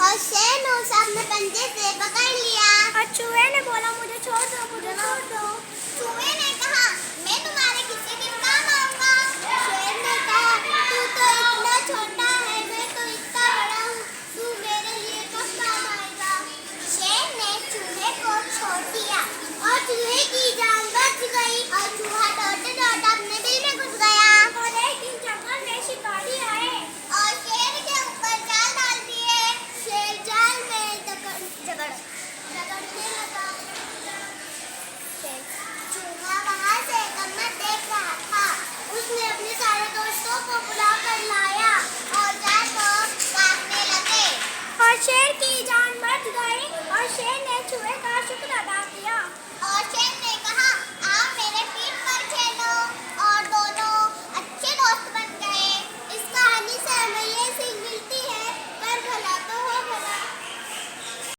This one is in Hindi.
और शेर ने उसे अपने पंजे से पकड़ लिया। और चूहे ने बोला मुझे छोड़ दो, मुझे छोड़ दो। चूहे ने कहा मैं तुम्हारे किसी दिन काम आऊंगा। शेर ने कहा तू तो इतना छोटा है, मैं तो इतना बड़ा हूँ, तू मेरे लिए कब काम आएगा। शेर ने चूहे को छोड़ दिया और चूहे की जान बच गई और चूहा दौड़ते दौड़ते अपने बिल में घुस गया। और एक दिन जंगल में शिकारी आए और शेर के ऊपर जाल डाल दिए। शेर जाल में झगड़ने लगा। चूहा वहाँ से गन्ना देख रहा था। उसने अपने सारे दोस्तों को बुला कर लाया और जाल को काटने लगे। और शेर की जान बच गई और शेर ने चूहे का शुक्र अदा किया।